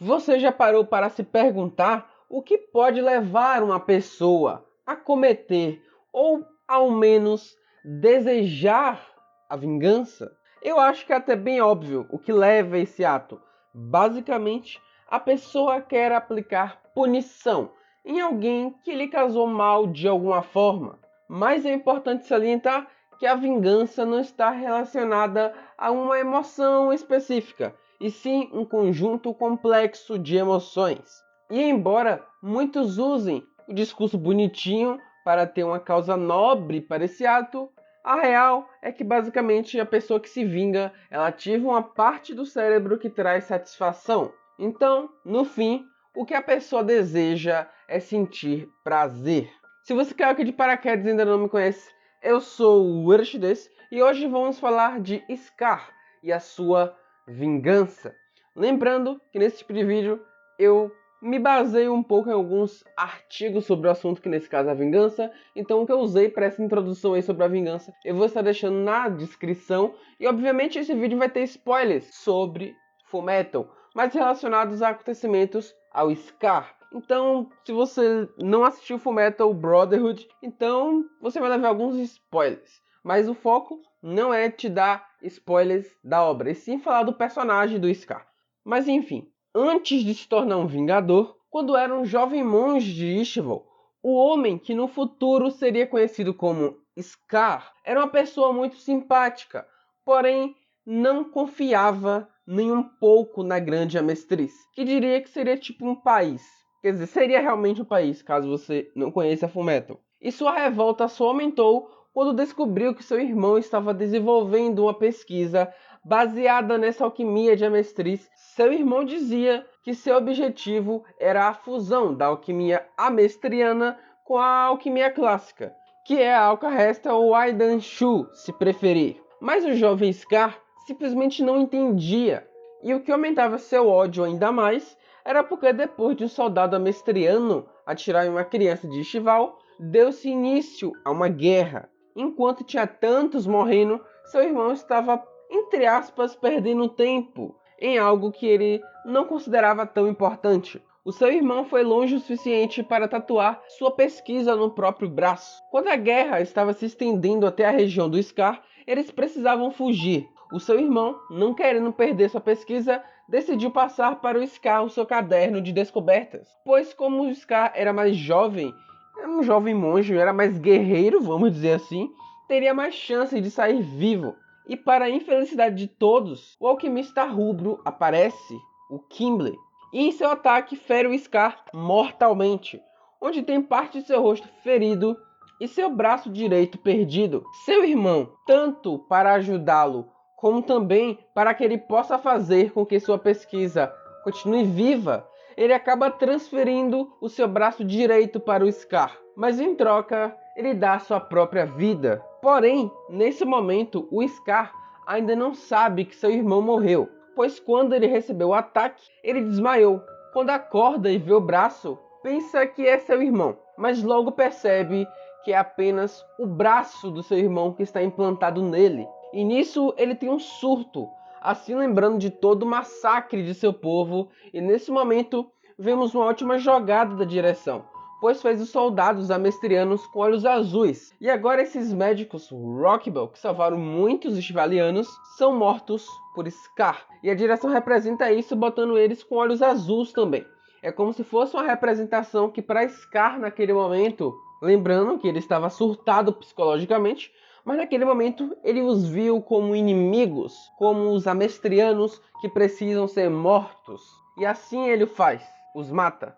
Você já parou para se perguntar o que pode levar uma pessoa a cometer ou ao menos desejar a vingança? Eu acho que é até bem óbvio o que leva a esse ato. Basicamente, a pessoa quer aplicar punição em alguém que lhe causou mal de alguma forma. Mas é importante salientar que a vingança não está relacionada a uma emoção específica, e sim um conjunto complexo de emoções. E embora muitos usem o discurso bonitinho para ter uma causa nobre para esse ato, a real é que basicamente a pessoa que se vinga, ela ativa uma parte do cérebro que traz satisfação. Então, no fim, o que a pessoa deseja é sentir prazer. Se você caiu aqui de paraquedas e ainda não me conhece, eu sou o Urchides e hoje vamos falar de Scar e a sua vingança. Lembrando que nesse tipo de vídeo eu me baseio um pouco em alguns artigos sobre o assunto, que nesse caso é a vingança. Então o que eu usei para essa introdução aí sobre a vingança, eu vou estar deixando na descrição. E obviamente esse vídeo vai ter spoilers sobre Fullmetal, mas relacionados a acontecimentos ao Scar. Então, se você não assistiu Fullmetal Brotherhood, então você vai levar alguns spoilers. Mas o foco não é te dar spoilers da obra, e sim falar do personagem do Scar. Mas enfim, antes de se tornar um Vingador, quando era um jovem monge de Ishval, o homem que no futuro seria conhecido como Scar era uma pessoa muito simpática, porém não confiava nem um pouco na grande Amestriz, que diria que seria tipo um país. Quer dizer, seria realmente um país, caso você não conheça Fullmetal. E sua revolta só aumentou quando descobriu que seu irmão estava desenvolvendo uma pesquisa baseada nessa alquimia de Amestriz. Seu irmão dizia que seu objetivo era a fusão da alquimia amestriana com a alquimia clássica, que é a Alcarresta ou Aidan Shu, se preferir. Mas o jovem Scar simplesmente não entendia, e o que aumentava seu ódio ainda mais era porque depois de um soldado amestriano atirar em uma criança de Ishval, deu-se início a uma guerra. Enquanto tinha tantos morrendo, seu irmão estava, entre aspas, perdendo tempo em algo que ele não considerava tão importante. O seu irmão foi longe o suficiente para tatuar sua pesquisa no próprio braço. Quando a guerra estava se estendendo até a região do Scar, eles precisavam fugir. O seu irmão, não querendo perder sua pesquisa, decidiu passar para o Scar o seu caderno de descobertas. Pois como o Scar era mais jovem, era um jovem monge, era mais guerreiro, vamos dizer assim, teria mais chance de sair vivo. E para a infelicidade de todos, o alquimista rubro aparece, o Kimble, e em seu ataque fere o Scar mortalmente, onde tem parte de seu rosto ferido e seu braço direito perdido. Seu irmão, tanto para ajudá-lo, como também para que ele possa fazer com que sua pesquisa continue viva, ele acaba transferindo o seu braço direito para o Scar, mas em troca ele dá sua própria vida. Porém, nesse momento, o Scar ainda não sabe que seu irmão morreu, pois quando ele recebeu o ataque, ele desmaiou. Quando acorda e vê o braço, pensa que é seu irmão, mas logo percebe que é apenas o braço do seu irmão que está implantado nele. E nisso ele tem um surto, assim lembrando de todo o massacre de seu povo, e nesse momento vemos uma ótima jogada da direção, pois fez os soldados amestrianos com olhos azuis. E agora esses médicos Rockbell, que salvaram muitos ishvalianos, são mortos por Scar. E a direção representa isso botando eles com olhos azuis também. É como se fosse uma representação que para Scar naquele momento, lembrando que ele estava surtado psicologicamente, mas naquele momento ele os viu como inimigos, como os amestrianos que precisam ser mortos. E assim ele o faz, os mata.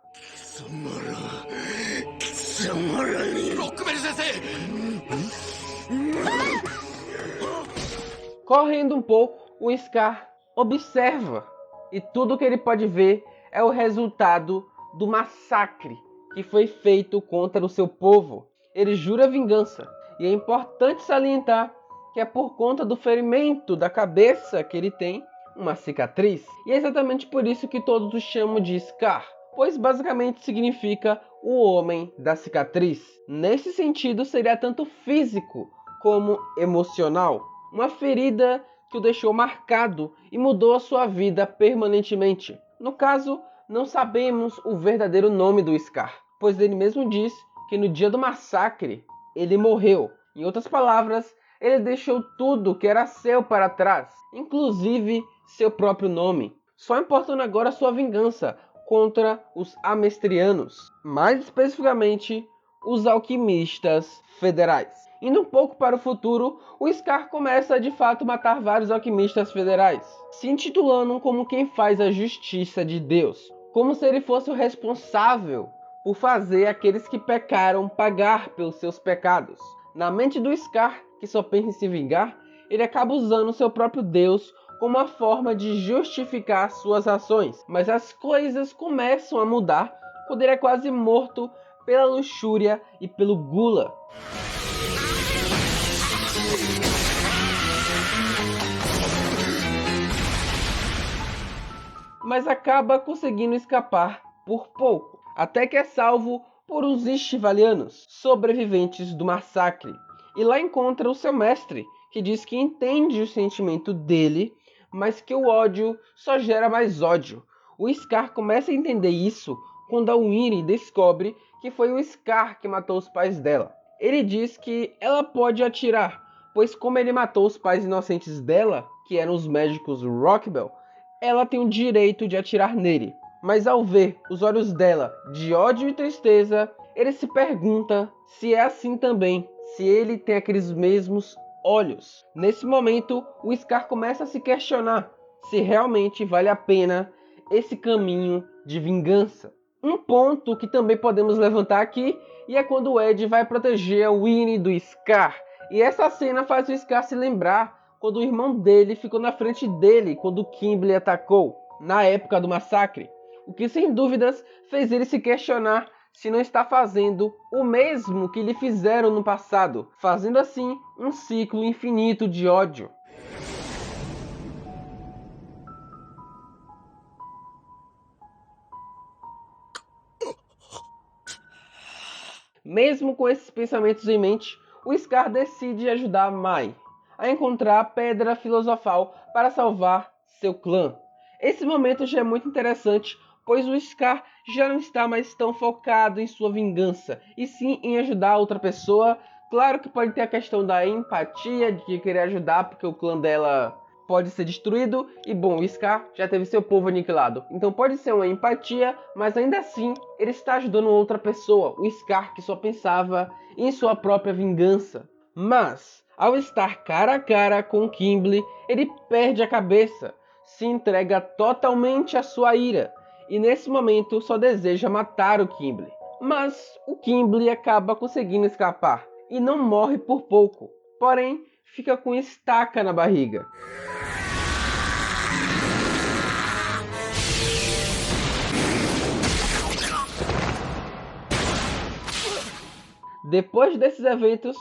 Correndo um pouco, o Scar observa, e tudo que ele pode ver é o resultado do massacre que foi feito contra o seu povo. Ele jura vingança, e é importante salientar que é por conta do ferimento da cabeça que ele tem uma cicatriz. E é exatamente por isso que todos o chamam de Scar, pois basicamente significa o homem da cicatriz. Nesse sentido, seria tanto físico como emocional. Uma ferida que o deixou marcado e mudou a sua vida permanentemente. No caso, não sabemos o verdadeiro nome do Scar, pois ele mesmo diz que no dia do massacre ele morreu. Em outras palavras, ele deixou tudo que era seu para trás, inclusive seu próprio nome, só importando agora sua vingança contra os Amestrianos, mais especificamente os Alquimistas Federais. Indo um pouco para o futuro, o Scar começa a de fato matar vários Alquimistas Federais, se intitulando como quem faz a justiça de Deus, como se ele fosse o responsável por fazer aqueles que pecaram pagar pelos seus pecados. Na mente do Scar, que só pensa em se vingar, ele acaba usando seu próprio Deus como uma forma de justificar suas ações. Mas as coisas começam a mudar quando ele é quase morto pela luxúria e pelo gula. Mas acaba conseguindo escapar por pouco, até que é salvo por uns Ishvalianos, sobreviventes do massacre. E lá encontra o seu mestre, que diz que entende o sentimento dele, mas que o ódio só gera mais ódio. O Scar começa a entender isso quando a Winry descobre que foi o Scar que matou os pais dela. Ele diz que ela pode atirar, pois como ele matou os pais inocentes dela, que eram os médicos Rockbell, ela tem o direito de atirar nele. Mas ao ver os olhos dela de ódio e tristeza, ele se pergunta se é assim também, se ele tem aqueles mesmos olhos. Nesse momento, o Scar começa a se questionar se realmente vale a pena esse caminho de vingança. Um ponto que também podemos levantar aqui é quando o Ed vai proteger a Winry do Scar. E essa cena faz o Scar se lembrar quando o irmão dele ficou na frente dele quando o Kimball atacou, na época do massacre. O que sem dúvidas fez ele se questionar se não está fazendo o mesmo que lhe fizeram no passado, fazendo assim um ciclo infinito de ódio. Mesmo com esses pensamentos em mente, o Scar decide ajudar Mai a encontrar a Pedra Filosofal para salvar seu clã. Esse momento já é muito interessante, pois o Scar já não está mais tão focado em sua vingança, e sim em ajudar outra pessoa. Claro que pode ter a questão da empatia, de querer ajudar porque o clã dela pode ser destruído, e bom, o Scar já teve seu povo aniquilado. Então pode ser uma empatia, mas ainda assim ele está ajudando outra pessoa, o Scar que só pensava em sua própria vingança. Mas, ao estar cara a cara com Kimball, ele perde a cabeça, se entrega totalmente à sua ira, e nesse momento só deseja matar o Kimball. Mas o Kimball acaba conseguindo escapar, e não morre por pouco, porém fica com estaca na barriga. Depois desses eventos,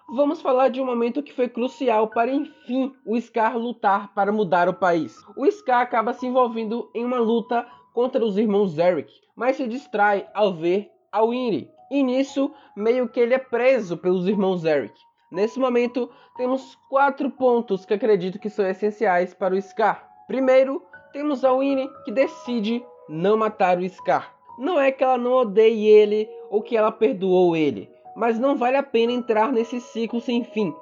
vamos falar de um momento que foi crucial para enfim o Scar lutar para mudar o país. O Scar acaba se envolvendo em uma luta contra os irmãos Eric, mas se distrai ao ver a Winry. E nisso, meio que ele é preso pelos irmãos Eric. Nesse momento, temos 4 pontos que acredito que são essenciais para o Scar. Primeiro, temos a Winry que decide não matar o Scar. Não é que ela não odeie ele ou que ela perdoou ele, mas não vale a pena entrar nesse ciclo sem fim.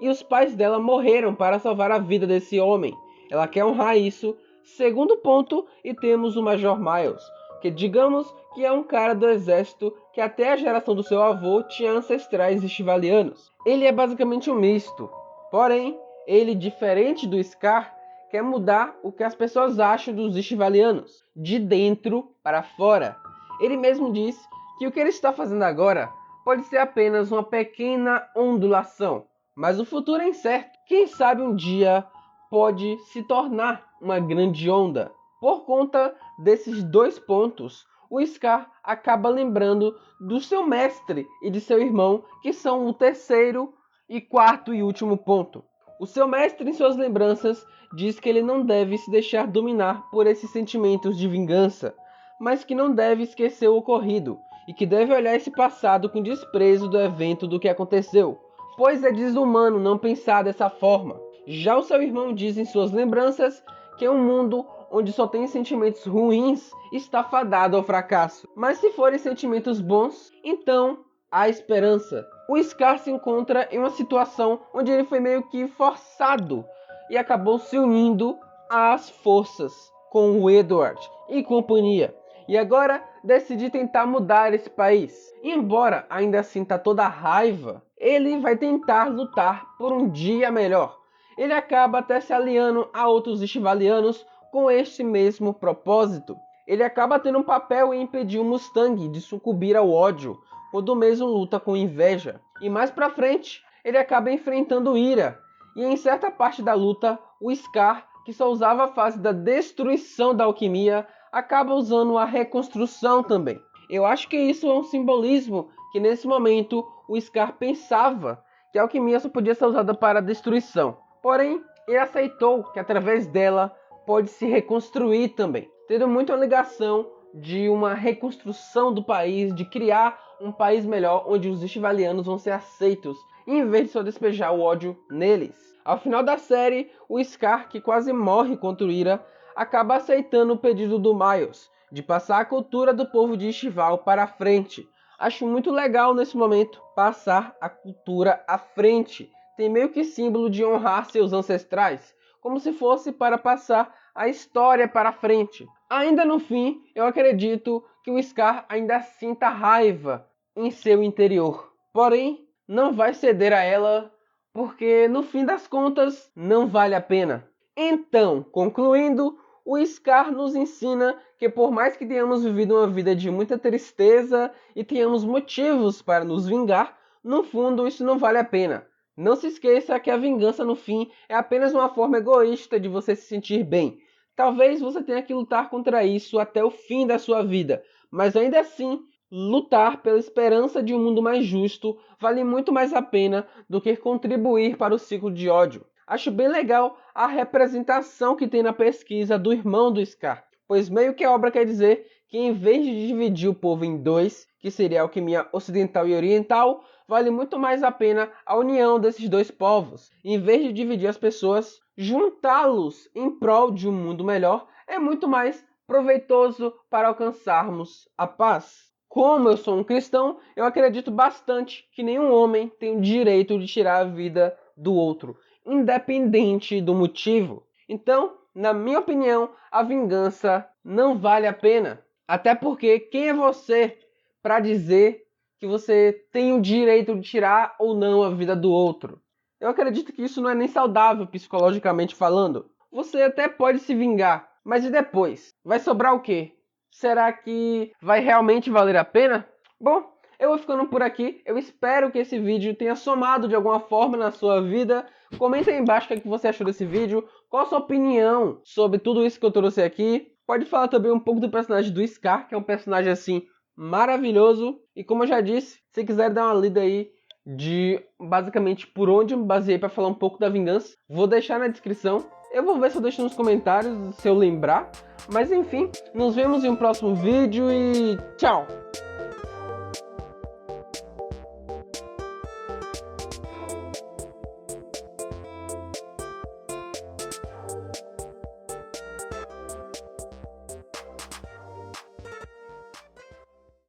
E os pais dela morreram para salvar a vida desse homem. Ela quer honrar isso. Segundo ponto, e temos o Major Miles, que digamos que é um cara do exército que até a geração do seu avô tinha ancestrais ishvalianos. Ele é basicamente um misto. Porém, ele, diferente do Scar, quer mudar o que as pessoas acham dos ishvalianos, de dentro para fora. Ele mesmo diz que o que ele está fazendo agora pode ser apenas uma pequena ondulação, mas o futuro é incerto. Quem sabe um dia pode se tornar uma grande onda. Por conta desses 2 pontos, o Scar acaba lembrando do seu mestre e de seu irmão, que são o terceiro e quarto e último ponto. O seu mestre, em suas lembranças, diz que ele não deve se deixar dominar por esses sentimentos de vingança, mas que não deve esquecer o ocorrido, e que deve olhar esse passado com desprezo do evento do que aconteceu, pois é desumano não pensar dessa forma. Já o seu irmão diz em suas lembranças que é um mundo onde só tem sentimentos ruins está fadado ao fracasso. Mas se forem sentimentos bons, então há esperança. O Scar se encontra em uma situação onde ele foi meio que forçado e acabou se unindo às forças com o Edward e companhia. E agora decidi tentar mudar esse país. E embora ainda sinta toda a raiva, ele vai tentar lutar por um dia melhor. Ele acaba até se aliando a outros Estivalianos com este mesmo propósito. Ele acaba tendo um papel em impedir o Mustang de sucumbir ao ódio, quando mesmo luta com inveja. E mais pra frente, ele acaba enfrentando Ira. E em certa parte da luta, o Scar, que só usava a fase da destruição da alquimia, acaba usando a reconstrução também. Eu acho que isso é um simbolismo que nesse momento o Scar pensava que a alquimia só podia ser usada para a destruição. Porém, ele aceitou que através dela pode se reconstruir também, tendo muita ligação de uma reconstrução do país, de criar um país melhor onde os Estivalianos vão ser aceitos, em vez de só despejar o ódio neles. Ao final da série, o Scar, que quase morre contra o Ira, acaba aceitando o pedido do Miles, de passar a cultura do povo de Estival para a frente. Acho muito legal nesse momento passar a cultura à frente. Tem meio que símbolo de honrar seus ancestrais, como se fosse para passar a história para a frente. Ainda no fim, eu acredito que o Scar ainda sinta raiva em seu interior. Porém, não vai ceder a ela, porque no fim das contas, não vale a pena. Então, concluindo, o Scar nos ensina que por mais que tenhamos vivido uma vida de muita tristeza e tenhamos motivos para nos vingar, no fundo isso não vale a pena. Não se esqueça que a vingança no fim é apenas uma forma egoísta de você se sentir bem. Talvez você tenha que lutar contra isso até o fim da sua vida, mas ainda assim, lutar pela esperança de um mundo mais justo vale muito mais a pena do que contribuir para o ciclo de ódio. Acho bem legal a representação que tem na pesquisa do irmão do Scar, pois meio que a obra quer dizer que em vez de dividir o povo em dois, que seria a alquimia ocidental e oriental, vale muito mais a pena a união desses dois povos. Em vez de dividir as pessoas, juntá-los em prol de um mundo melhor é muito mais proveitoso para alcançarmos a paz. Como eu sou um cristão, eu acredito bastante que nenhum homem tem o direito de tirar a vida do outro, independente do motivo. Então, na minha opinião, a vingança não vale a pena. Até porque quem é você para dizer que você tem o direito de tirar ou não a vida do outro? Eu acredito que isso não é nem saudável psicologicamente falando. Você até pode se vingar, mas e depois? Vai sobrar o quê? Será que vai realmente valer a pena? Bom, eu vou ficando por aqui. Eu espero que esse vídeo tenha somado de alguma forma na sua vida. Comenta aí embaixo o que você achou desse vídeo. Qual a sua opinião sobre tudo isso que eu trouxe aqui. Pode falar também um pouco do personagem do Scar, que é um personagem assim maravilhoso. E como eu já disse, se quiser dar uma lida aí de basicamente por onde eu me baseei para falar um pouco da vingança, vou deixar na descrição. Eu vou ver se eu deixo nos comentários, se eu lembrar. Mas enfim, nos vemos em um próximo vídeo e tchau!